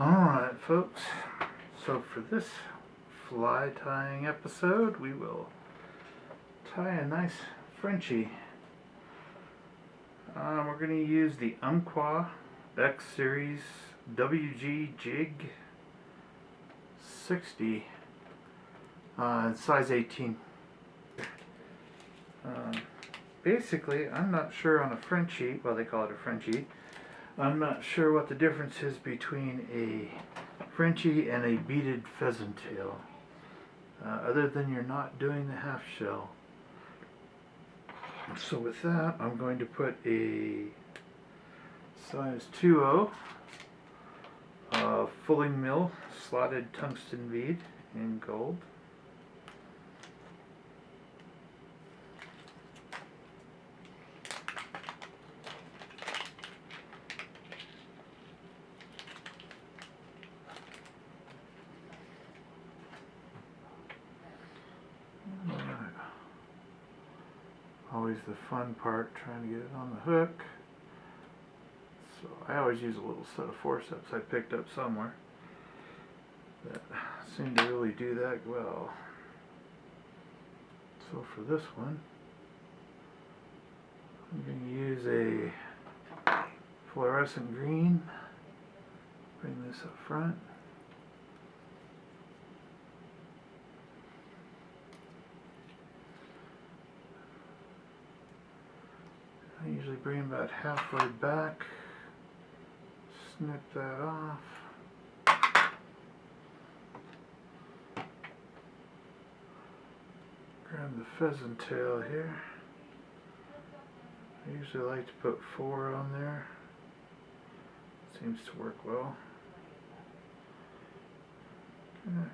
Alright folks, so for this fly tying episode we will tie a nice Frenchie. We're going to use the Umpqua X Series WG Jig 60 size 18. Basically, I'm not sure on a Frenchie, well they call it a Frenchie, I'm not sure what the difference is between a Frenchie and a beaded pheasant tail, other than you're not doing the half shell. So with that, I'm going to put a size 2.0 fulling mill slotted tungsten bead in gold. Always the fun part, trying to get it on the hook. So I always use a little set of forceps I picked up somewhere that seem to really do that well. So for this one, I'm going to use a fluorescent green. Bring this up front. I usually bring about halfway back, snip that off. Grab the pheasant tail here. I usually like to put 4 on there. Seems to work well. Okay.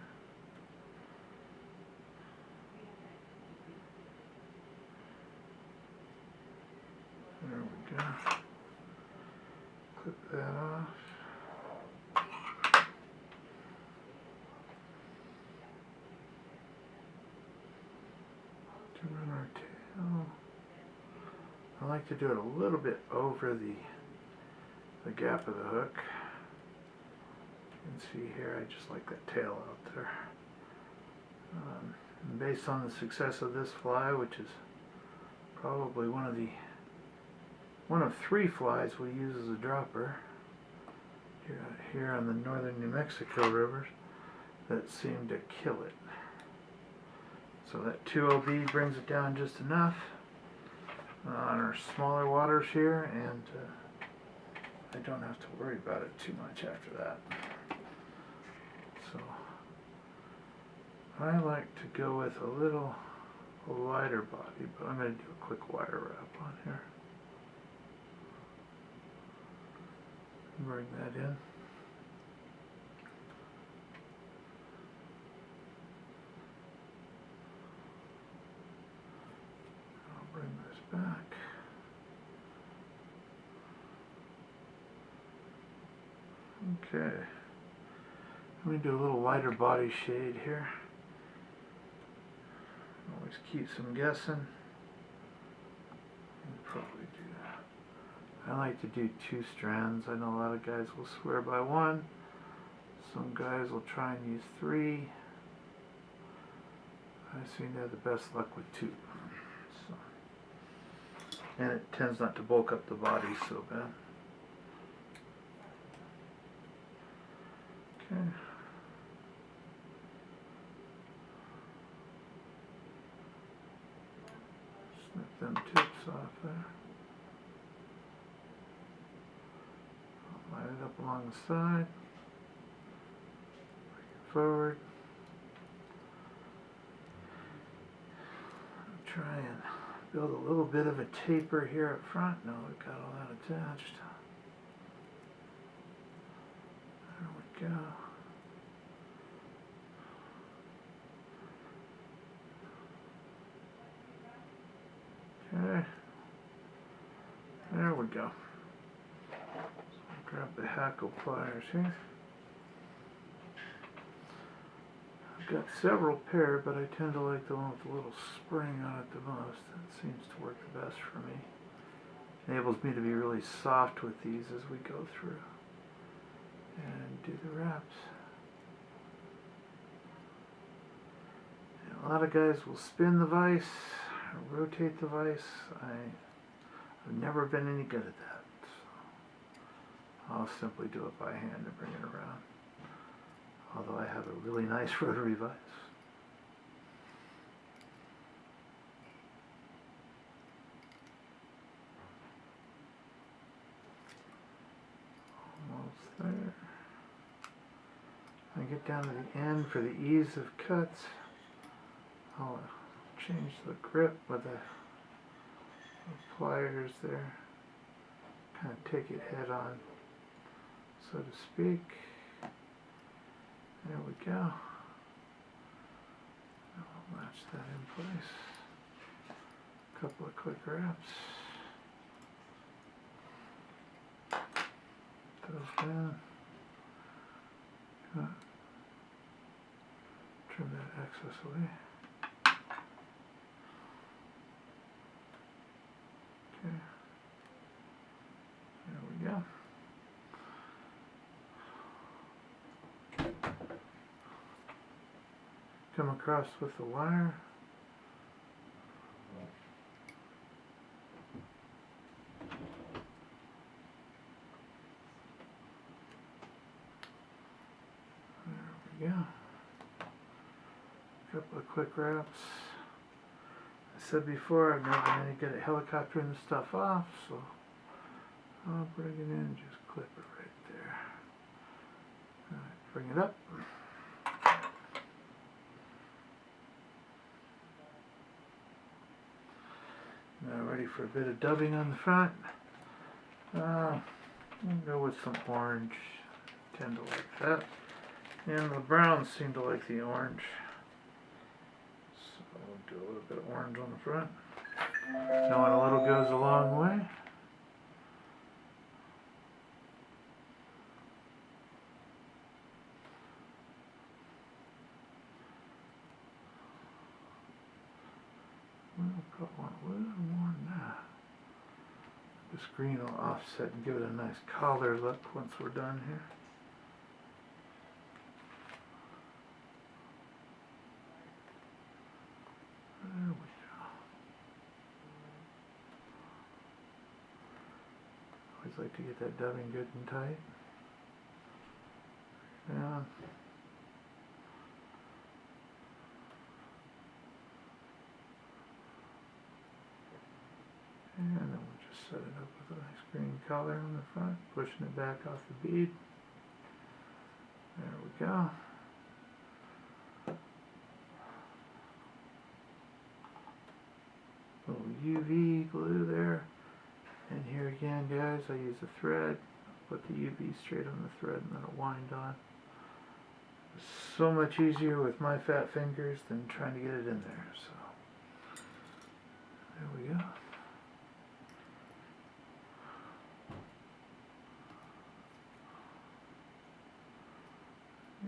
There we go. Clip that off. To run our tail. I like to do it a little bit over the gap of the hook. You can see here, I just like that tail out there. And based on the success of this fly, which is probably one of 3 flies we use as a dropper here on the northern New Mexico rivers that seem to kill it. So that 2.0 bead brings it down just enough on our smaller waters here, and I don't have to worry about it too much after that. So I like to go with a little lighter body, but I'm going to do a quick wire wrap on here. Bring that in. I'll bring this back. Okay. Let me do a little lighter body shade here. Always keeps them guessing. Probably do that. I like to do 2 strands. I know a lot of guys will swear by 1. Some guys will try and use 3. I seem to have the best luck with 2. So. And it tends not to bulk up the body so bad. Okay. Snip them tips off there. Line it up along the side. Bring it forward. Try and build a little bit of a taper here up front. No, we've got all that attached. There we go. Okay. There we go. Grab the hackle pliers here. I've got several pair, but I tend to like the one with a little spring on it the most. That seems to work the best for me. Enables me to be really soft with these as we go through. and do the wraps. And a lot of guys will spin the vise, rotate the vise. I've never been any good at that. So I'll simply do it by hand and bring it around. Although I have a really nice rotary vise. Almost there. I get down to the end for the ease of cuts. I'll change the grip with the pliers there. Kind of take it head on, so to speak. There we go. I'll match that in place. A couple of quick wraps. Those down. Trim that excess away. Okay. There we go. Come across with the wire. There we go. A couple of quick wraps. I said before, I've never been any good at helicoptering the stuff off, so I'll bring it in and just clip it right there. All right, bring it up. Now ready for a bit of dubbing on the front. We'll go with some orange. I tend to like that. And the browns seem to like the orange. So we'll do a little bit of orange on the front. Knowing a little goes a long way. We'll put one a little more than that. The screen will offset and give it a nice collar look once we're done here. There we go. Always like to get that dubbing good and tight. Yeah. And then we'll just set it up with a nice green collar on the front, pushing it back off the bead. There we go. Little UV glue there. And here again, guys, I use a thread. Put the UV straight on the thread and then it'll wind on. It's so much easier with my fat fingers than trying to get it in there. So there we go.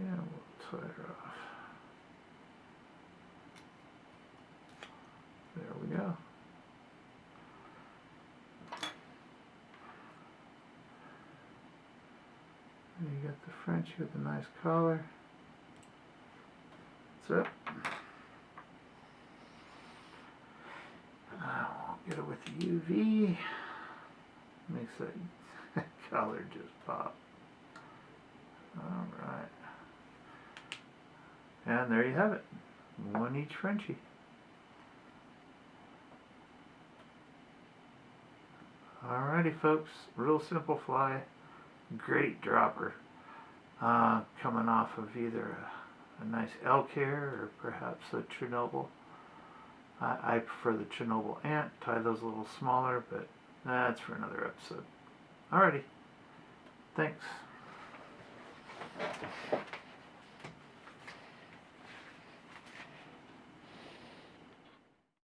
Yeah, we'll tie her off. There we go. And you got the Frenchie with a nice collar. That's it. I'll get it with the UV. Makes that collar just pop. Alright. And there you have it. One each Frenchie. Alrighty folks, real simple fly, great dropper. Coming off of either a nice elk hair or perhaps a Chernobyl. I prefer the Chernobyl ant, tie those a little smaller, but that's for another episode. Alrighty, thanks.